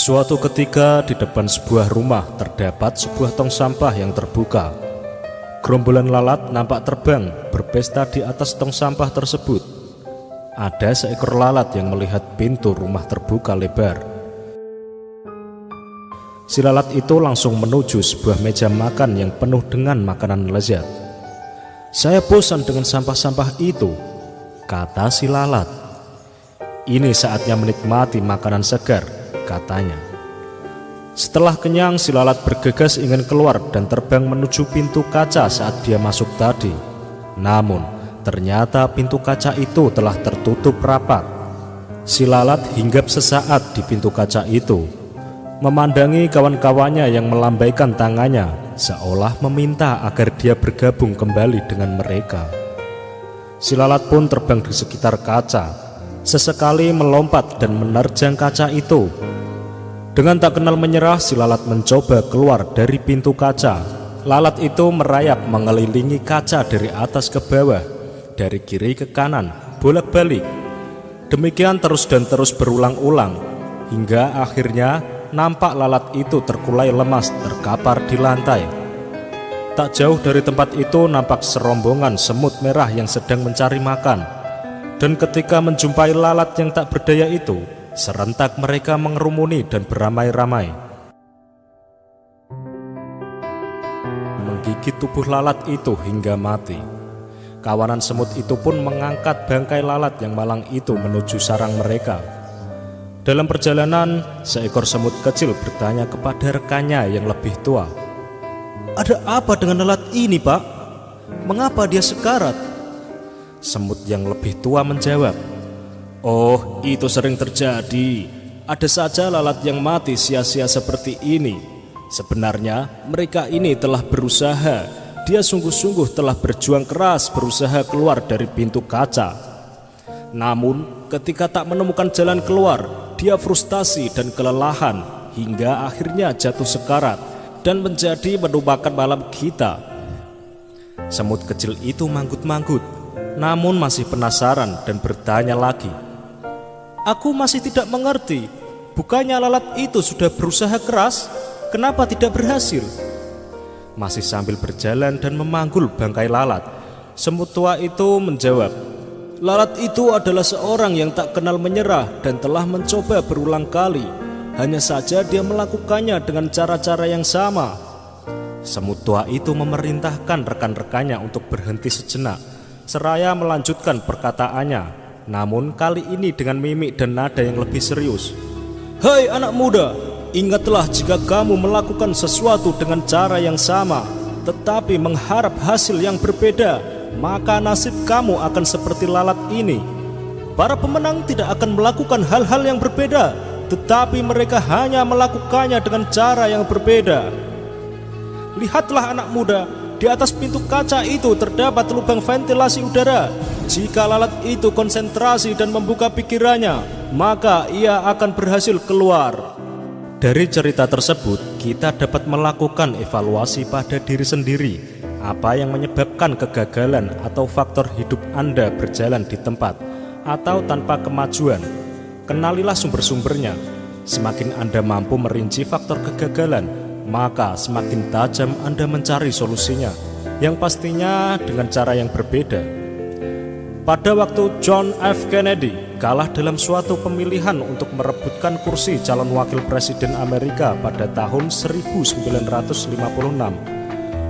Suatu ketika di depan sebuah rumah terdapat sebuah tong sampah yang terbuka. Gerombolan lalat nampak terbang berpesta di atas tong sampah tersebut. Ada seekor lalat yang melihat pintu rumah terbuka lebar. Si lalat itu langsung menuju sebuah meja makan yang penuh dengan makanan lezat. "Saya bosan dengan sampah-sampah itu," kata si lalat. "Ini saatnya menikmati makanan segar," katanya. Setelah kenyang, si lalat bergegas ingin keluar dan terbang menuju pintu kaca saat dia masuk tadi. Namun, ternyata pintu kaca itu telah tertutup rapat. Si lalat hinggap sesaat di pintu kaca itu, memandangi kawan-kawannya yang melambaikan tangannya, seolah meminta agar dia bergabung kembali dengan mereka. Si lalat pun terbang di sekitar kaca, sesekali melompat dan menerjang kaca itu. Dengan tak kenal menyerah, si lalat mencoba keluar dari pintu kaca. Lalat itu merayap mengelilingi kaca dari atas ke bawah, dari kiri ke kanan, bolak-balik. Demikian terus dan terus berulang-ulang, hingga akhirnya nampak lalat itu terkulai lemas terkapar di lantai. Tak jauh dari tempat itu nampak serombongan semut merah yang sedang mencari makan. Dan ketika menjumpai lalat yang tak berdaya itu, serentak mereka mengerumuni dan beramai-ramai, menggigit tubuh lalat itu hingga mati. Kawanan semut itu pun mengangkat bangkai lalat yang malang itu menuju sarang mereka. Dalam perjalanan, seekor semut kecil bertanya kepada rekannya yang lebih tua, "Ada apa dengan lalat ini, Pak? Mengapa dia sekarat?" Semut yang lebih tua menjawab, "Oh, itu sering terjadi. Ada saja lalat yang mati sia-sia seperti ini. Sebenarnya mereka ini telah berusaha. Dia sungguh-sungguh telah berjuang keras berusaha keluar dari pintu kaca. Namun ketika tak menemukan jalan keluar, dia frustasi dan kelelahan hingga akhirnya jatuh sekarat dan menjadi menumpahkan malam kita." Semut kecil itu manggut-manggut, namun masih penasaran dan bertanya lagi, "Aku masih tidak mengerti. Bukannya lalat itu sudah berusaha keras? Kenapa tidak berhasil?" Masih sambil berjalan dan memanggul bangkai lalat, semut tua itu menjawab, "Lalat itu adalah seorang yang tak kenal menyerah dan telah mencoba berulang kali. Hanya saja dia melakukannya dengan cara-cara yang sama." Semut tua itu memerintahkan rekan-rekannya untuk berhenti sejenak, seraya melanjutkan perkataannya, namun kali ini dengan mimik dan nada yang lebih serius. "Hai anak muda, ingatlah jika kamu melakukan sesuatu dengan cara yang sama, tetapi mengharap hasil yang berbeda, maka nasib kamu akan seperti lalat ini. Para pemenang tidak akan melakukan hal-hal yang berbeda, tetapi mereka hanya melakukannya dengan cara yang berbeda. Lihatlah anak muda, di atas pintu kaca itu terdapat lubang ventilasi udara. Jika lalat itu konsentrasi dan membuka pikirannya, maka ia akan berhasil keluar." Dari cerita tersebut, kita dapat melakukan evaluasi pada diri sendiri. Apa yang menyebabkan kegagalan atau faktor hidup Anda berjalan di tempat atau tanpa kemajuan? Kenalilah sumber-sumbernya. Semakin Anda mampu merinci faktor kegagalan, maka semakin tajam Anda mencari solusinya, yang pastinya dengan cara yang berbeda. Pada waktu John F. Kennedy kalah dalam suatu pemilihan untuk merebutkan kursi calon wakil presiden Amerika pada tahun 1956.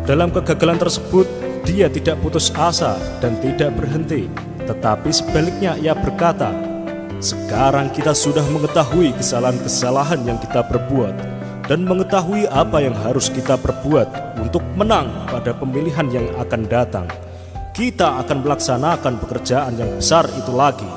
Dalam kegagalan tersebut, dia tidak putus asa dan tidak berhenti, tetapi sebaliknya ia berkata, "Sekarang kita sudah mengetahui kesalahan-kesalahan yang kita perbuat dan mengetahui apa yang harus kita perbuat untuk menang pada pemilihan yang akan datang. Kita akan melaksanakan pekerjaan yang besar itu lagi."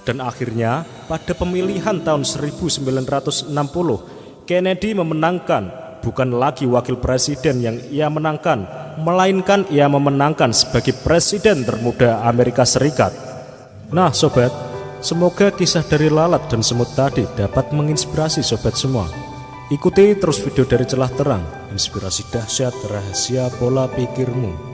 Dan akhirnya pada pemilihan tahun 1960, Kennedy memenangkan. Bukan lagi wakil presiden yang ia menangkan, melainkan ia memenangkan sebagai presiden termuda Amerika Serikat. Nah sobat, semoga kisah dari lalat dan semut tadi dapat menginspirasi sobat semua. Ikuti terus video dari Celah Terang, inspirasi dahsyat rahasia pola pikirmu.